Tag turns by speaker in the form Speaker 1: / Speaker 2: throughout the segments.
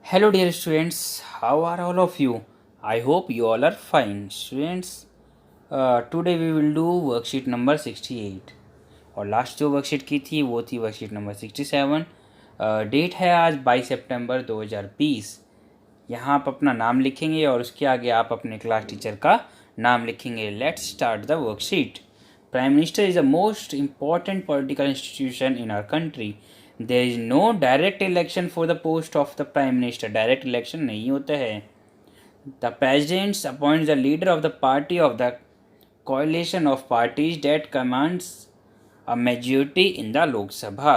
Speaker 1: Hello, dear students. How are all of you? I hope you all are fine. Students, today we will do worksheet number 68. और last जो worksheet की थी वो थी worksheet number 67. Date है आज 22 सितंबर 2020. यहाँ आप अपना नाम लिखेंगे और उसके आगे आप अपने क्लास टीचर का नाम लिखेंगे. Let's start the worksheet. Prime minister is the most important political institution in our country. There is no direct election for the post of the prime minister. Direct election नहीं होता है. The presidents appoints the leader of the party of the coalition of parties that commands a majority in the लोक सभा.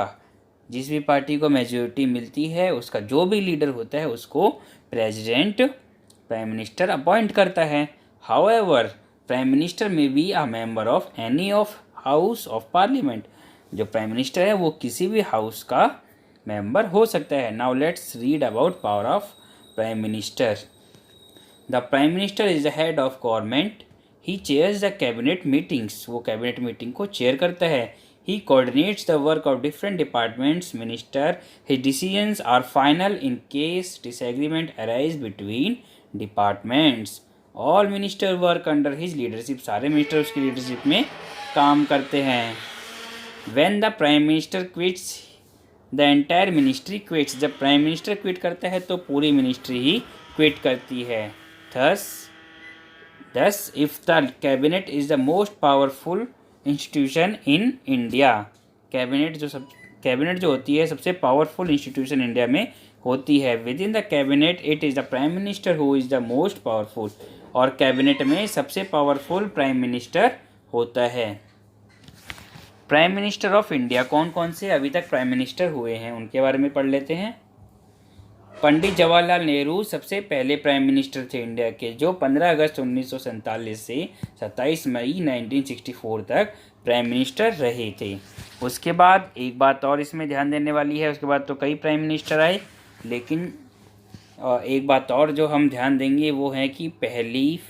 Speaker 1: जिस भी party को majority मिलती है उसका जो भी लीडर होता है उसको प्रेसिडेंट प्राइम मिनिस्टर अपॉइंट करता है. हाउएवर प्राइम मिनिस्टर में be a member of any of house of parliament. जो प्राइम मिनिस्टर है वो किसी भी हाउस का मेंबर हो सकता है. Now let's read about power of prime minister. The prime minister is the head of government. He chairs the cabinet meetings. वो कैबिनेट मीटिंग को चेयर करता है. He coordinates the work of different departments minister. His decisions are final in case disagreement arise between departments. All minister work under his leadership. सारे minister उसकी leadership में काम करते हैं. When the prime minister quits the entire ministry quits. जब prime minister quit करता है तो पूरी मिनिस्ट्री ही क्विट करती है. Thus, if the cabinet is the most powerful institution in India, cabinet जो होती है सबसे पावरफुल इंस्टीट्यूशन इंडिया में होती है. With in the cabinet it is the prime minister who is the most powerful. और कैबिनेट में सबसे पावरफुल प्राइम मिनिस्टर होता है. प्राइम मिनिस्टर ऑफ इंडिया कौन कौन से अभी तक प्राइम मिनिस्टर हुए हैं उनके बारे में पढ़ लेते हैं. पंडित जवाहरलाल नेहरू सबसे पहले प्राइम मिनिस्टर थे इंडिया के, जो 15 अगस्त 1947 से 27 मई 1964 तक प्राइम मिनिस्टर रहे थे. उसके बाद एक बात और इसमें ध्यान देने वाली है. उसके बाद तो कई प्राइम मिनिस्टर आए, लेकिन एक बात और जो हम ध्यान देंगे वो है कि पहली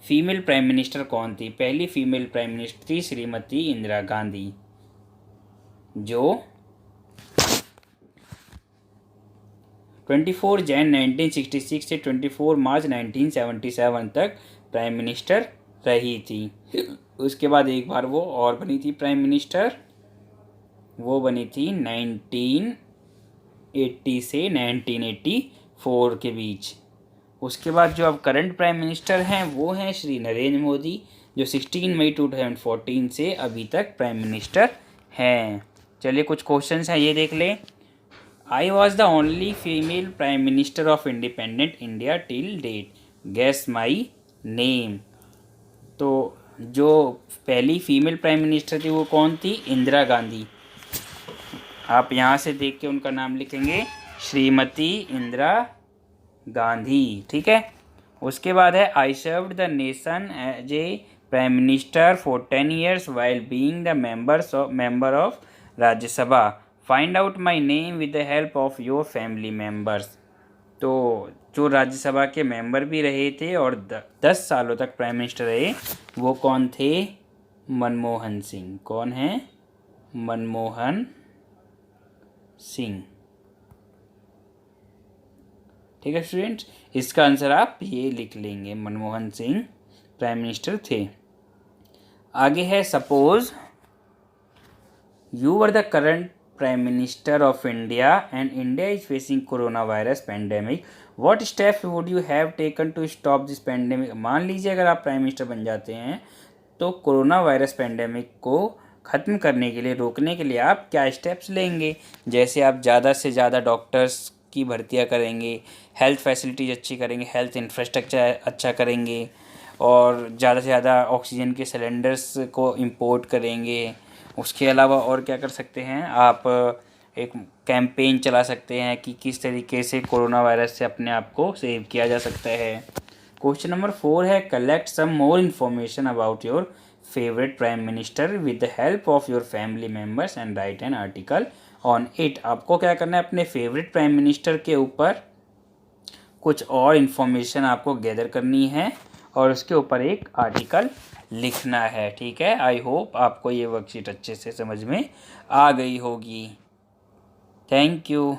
Speaker 1: फीमेल प्राइम मिनिस्टर कौन थी. पहली फीमेल प्राइम मिनिस्टर थी श्रीमती इंदिरा गांधी, जो 24 जैन 1966 से 24 मार्च 1977 तक प्राइम मिनिस्टर रही थी. उसके बाद एक बार वो और बनी थी प्राइम मिनिस्टर. वो बनी थी 1980 से 1984 के बीच. उसके बाद जो अब करंट प्राइम मिनिस्टर हैं वो हैं श्री नरेंद्र मोदी, जो 16 मई 2014 से अभी तक प्राइम मिनिस्टर हैं. चलिए कुछ क्वेश्चंस हैं ये देख लें. I was the only female prime minister of independent India till date. Guess my name. तो जो पहली फीमेल प्राइम मिनिस्टर थी वो कौन थी. इंदिरा गांधी. आप यहाँ से देख के उनका नाम लिखेंगे श्रीमती इंदिरा गांधी. ठीक है. उसके बाद है I served the nation as a prime minister for 10 years while being the member of Rajya Sabha. Find out my name with the help of your family members. तो जो राज्यसभा के मेंबर भी रहे थे और 10 सालों तक प्राइम मिनिस्टर रहे वो कौन थे. मनमोहन सिंह. कौन है. मनमोहन सिंह. ठीक है स्टूडेंट्स, इसका आंसर आप ये लिख लेंगे. मनमोहन सिंह प्राइम मिनिस्टर थे. आगे है suppose you were the current Prime Minister of India and India is facing coronavirus pandemic. What steps would you have taken to stop this pandemic? मान लीजिए अगर आप प्राइम मिनिस्टर बन जाते हैं तो कोरोना वायरस पैंडेमिक को ख़त्म करने के लिए, रोकने के लिए आप क्या स्टेप्स लेंगे. जैसे आप ज़्यादा से ज़्यादा डॉक्टर्स की भर्तियाँ करेंगे, हेल्थ फैसिलिटीज़ अच्छी करेंगे, हेल्थ इंफ्रास्ट्रक्चर अच्छा करेंगे, और ज़्यादा से ज़्यादा ऑक्सीजन के सिलेंडर्स को इम्पोर्ट करेंगे. उसके अलावा और क्या कर सकते हैं आप. एक कैंपेन चला सकते हैं कि किस तरीके से कोरोना वायरस से अपने आप को सेव किया जा सकता है. क्वेश्चन नंबर 4 है collect some more information about your favourite prime minister with the help of your family members and write an article on it. आपको क्या करना है, अपने फेवरेट प्राइम मिनिस्टर के ऊपर कुछ और इन्फॉर्मेशन आपको गैदर करनी है और उसके ऊपर एक आर्टिकल लिखना है. ठीक है. आई होप आपको ये वर्कशीट अच्छे से समझ में आ गई होगी. Thank you.